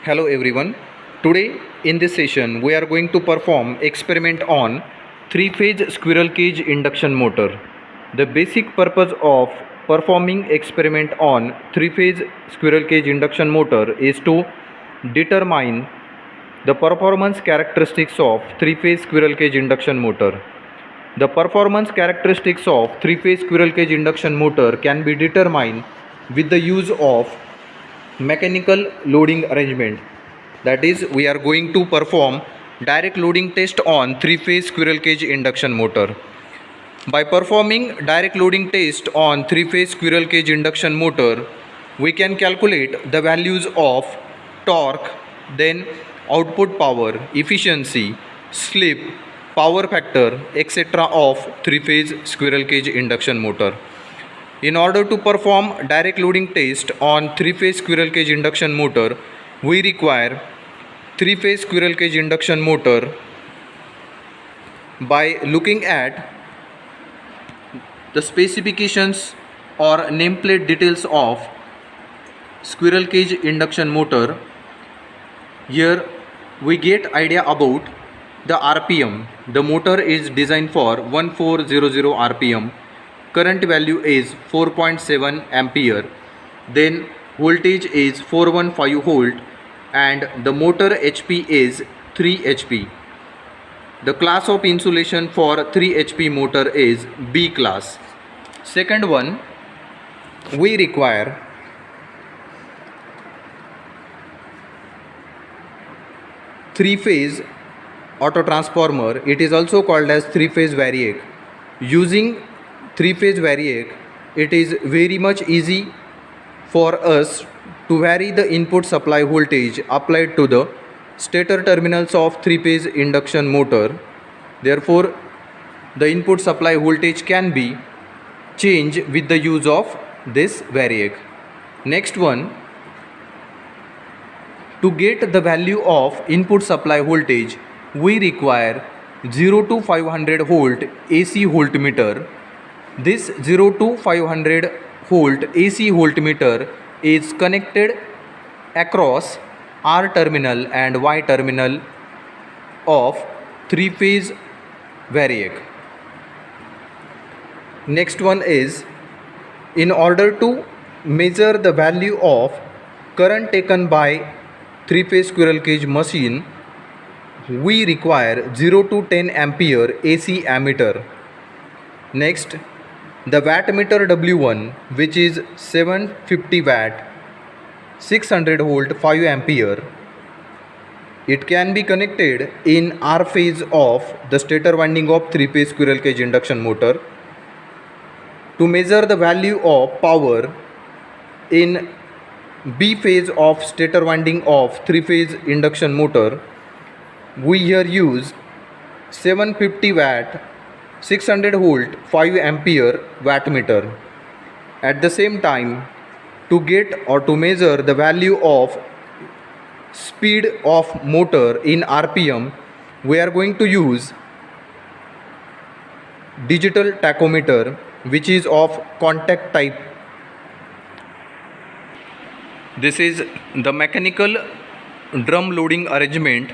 Hello everyone. Today in this session we are going to perform experiment on three-phase squirrel cage induction motor. The basic purpose of performing experiment on three-phase squirrel cage induction motor is to determine the performance characteristics of three-phase squirrel cage induction motor. The performance characteristics of three-phase squirrel cage induction motor can be determined with the use of mechanical loading arrangement. That is, we are going to perform direct loading test on three-phase squirrel cage induction motor. By performing direct loading test on three-phase squirrel cage induction motor, we can calculate the values of torque, then output power, efficiency, slip, power factor, etc. of three-phase squirrel cage induction motor. In order to perform direct loading test on three-phase squirrel cage induction motor, we require three-phase squirrel cage induction motor. By looking at the specifications or nameplate details of squirrel cage induction motor, here we get idea about the RPM. The motor is designed for 1400 RPM. Current value is 4.7 ampere, then voltage is 415 volt, and the motor HP is 3 HP. The class of insulation for 3 HP motor is B class. Second one, we require three-phase auto transformer. It is also called as three-phase variac. Using three-phase variac, it is very much easy for us to vary the input supply voltage applied to the stator terminals of three-phase induction motor. Therefore, the input supply voltage can be changed with the use of this variac. Next one, to get the value of input supply voltage, we require 0 to 500 volt AC voltmeter. This 0 to 500 volt AC voltmeter is connected across R terminal and Y terminal of three-phase variac. Next one is, in order to measure the value of current taken by three-phase squirrel cage machine, we require 0 to 10 ampere AC ammeter. Next, the wattmeter W1, which is 750 watt, 600 volt, 5 ampere. It can be connected in R phase of the stator winding of three-phase squirrel cage induction motor. To measure the value of power in B phase of stator winding of three-phase induction motor, we here use 750 watt, 600 volt, 5 ampere wattmeter. At the same time, to get or to measure the value of speed of motor in RPM, we are going to use digital tachometer, which is of contact type. This is the mechanical drum loading arrangement.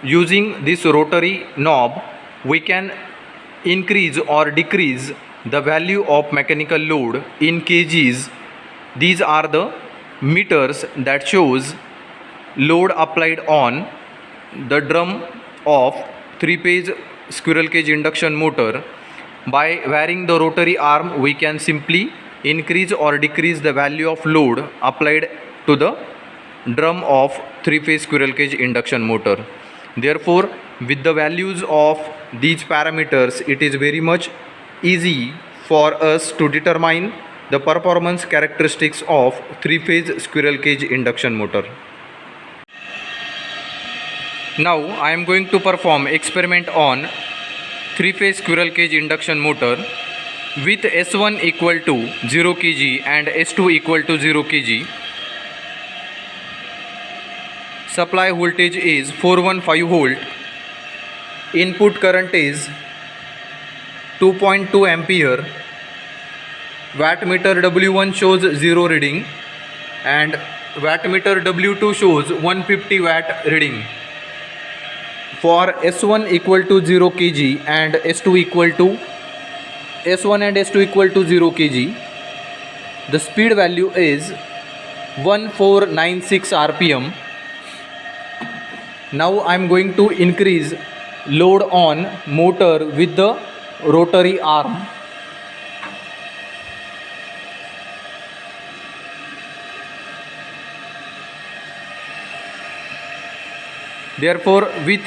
Using this rotary knob, we can increase or decrease the value of mechanical load in kgs. These are the meters that shows load applied on the drum of three-phase squirrel cage induction motor. By varying the rotary arm, we can simply increase or decrease the value of load applied to the drum of three-phase squirrel cage induction motor. Therefore, with the values of these parameters, it is very much easy for us to determine the performance characteristics of three-phase squirrel cage induction motor. Now I am going to perform experiment on three-phase squirrel cage induction motor with S1 equal to 0 kg and S2 equal to 0 kg. Supply voltage is 415 volt. Input current is 2.2 ampere. Wattmeter W1 shows 0 reading and wattmeter W2 shows 150 watt reading. For S1 equal to 0 kg and S2 equal to S1 and S2 equal to 0 kg, the speed value is 1496 rpm. Now I am going to increase load on motor with the rotary arm. Therefore, with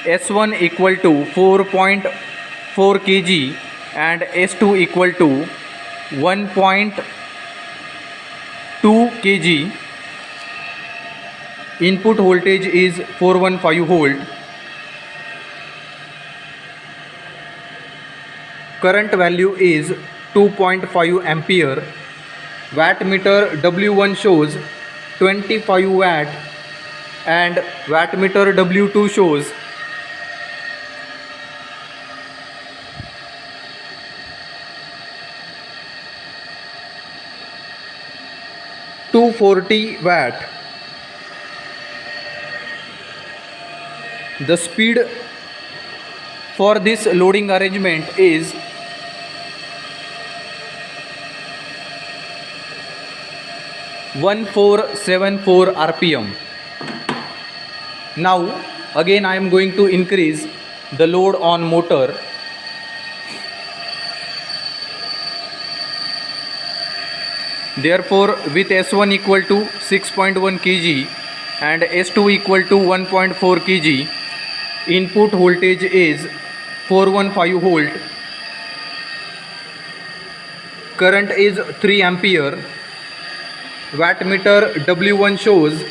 S1 equal to 4.4 kg and S2 equal to 1.2 kg, input voltage is 415 volt. Current value is 2.5 ampere. Wattmeter W1 shows 25 watt and wattmeter W2 shows 240 watt. The speed for this loading arrangement is 1474 rpm. Now again I am going to increase the load on motor. Therefore, with S1 equal to 6.1 kg and S2 equal to 1.4 kg, input voltage is 415 volt. Current is 3 ampere. Wattmeter W1 shows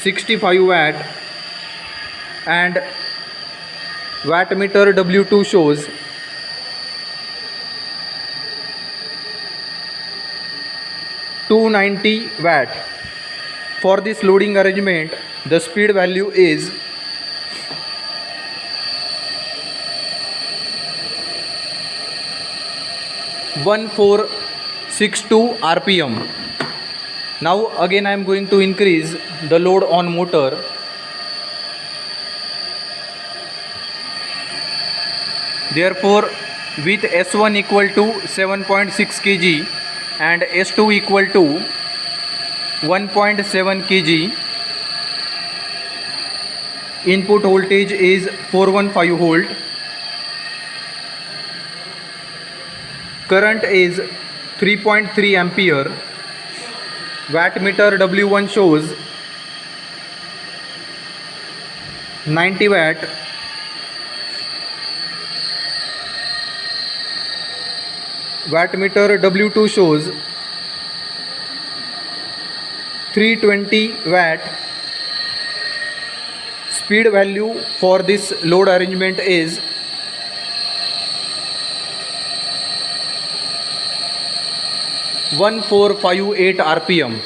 65 watt and wattmeter W2 shows 290 watt. For this loading arrangement, the speed value is 1462 rpm. Now again I am going to increase the load on motor. Therefore, with S1 equal to 7.6 kg and S2 equal to 1.7 kg, input voltage is 415 volt. Current is 3.3 ampere. Wattmeter W1 shows 90 watt. Wattmeter W2 shows 320 watt. Speed value for this load arrangement is 1458 rpm.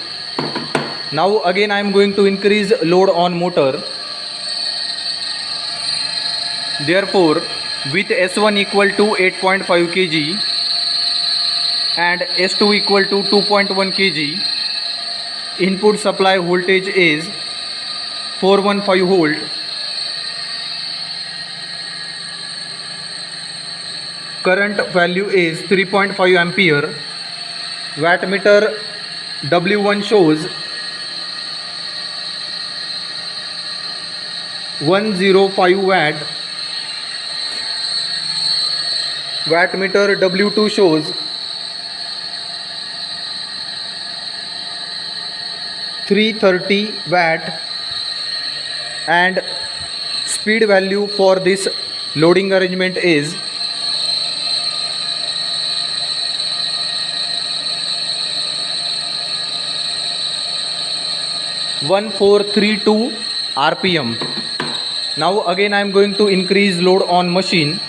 Now again I am going to increase load on motor. Therefore, with S1 equal to 8.5 kg and S2 equal to 2.1 kg, input supply voltage is 415 volt. Current value is 3.5 ampere. Wattmeter W1 shows 105 watt. Wattmeter W2 shows 330 watt and speed value for this loading arrangement is 1432 rpm. Now again I am going to increase load on machine.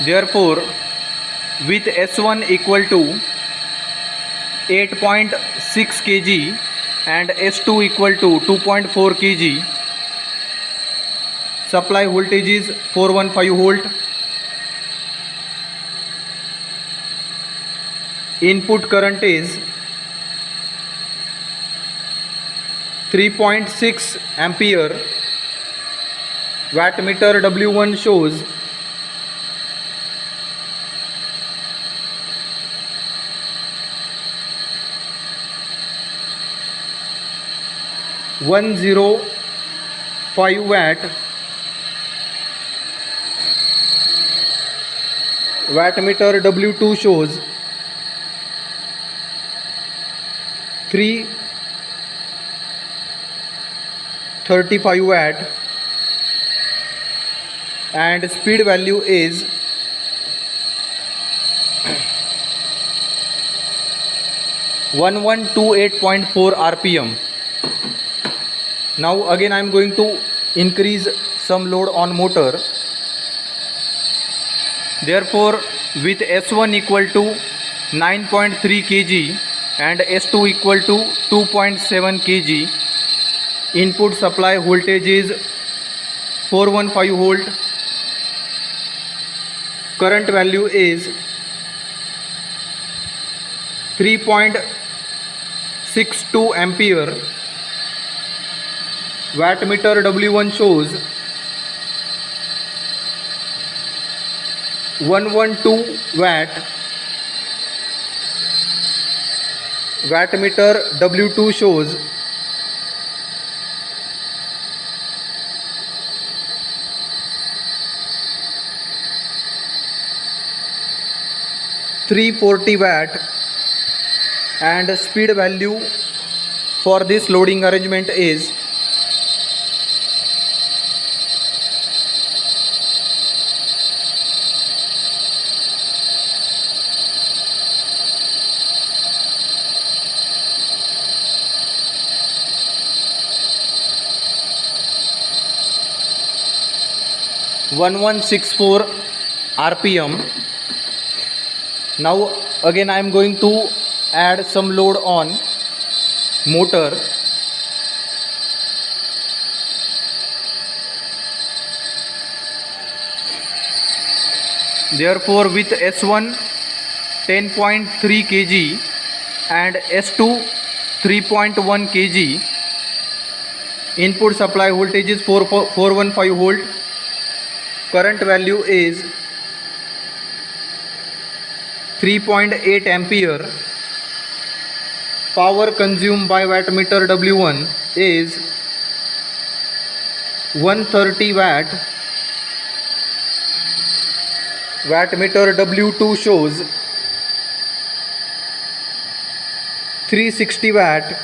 Therefore, with S1 equal to 8.6 kg and S2 equal to 2.4 kg, supply voltage is 415 volt. Input current is 3.6 ampere. Wattmeter W1 shows 105 watt. Wattmeter W2 shows 335 watt, and speed value is 1128.4 rpm. Now again I am going to increase some load on motor. Therefore, with S1 equal to 9.3 kg and S2 equal to 2.7 kg, input supply voltage is 415 volt. Current value is 3.62 ampere. Wattmeter W1 shows 112 watt. Wattmeter W2 shows 340 watt, and speed value for this loading arrangement is 1164 rpm. Now again I am going to add some load on motor. Therefore, with S1 10.3 kg and S2 3.1 kg, input supply voltage is 415 volt. Current value is 3.8 ampere. Power consumed by wattmeter W1 is 130 watt. Wattmeter W2 shows 360 watt,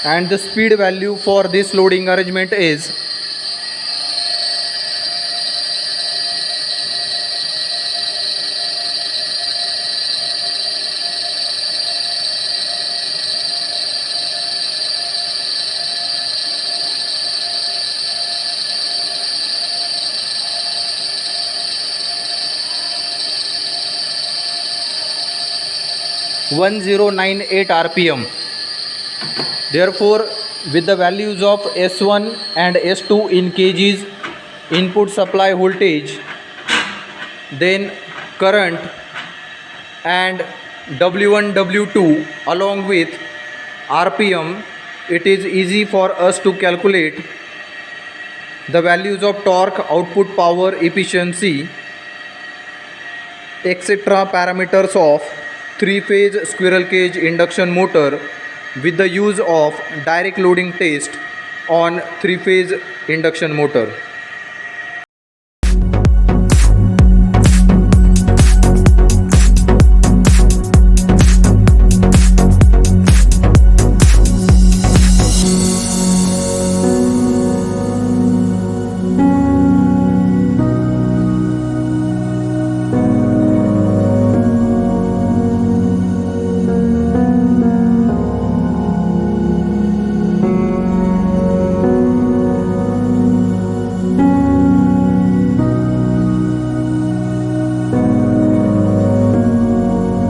and the speed value for this loading arrangement is 1098 rpm. Therefore, with the values of S1 and S2 in kgs input supply voltage, then current and W1 W2 along with rpm, it is easy for us to calculate the values of torque, output power, efficiency, etc. parameters of three-phase squirrel cage induction motor with the use of direct loading test on three-phase induction motor.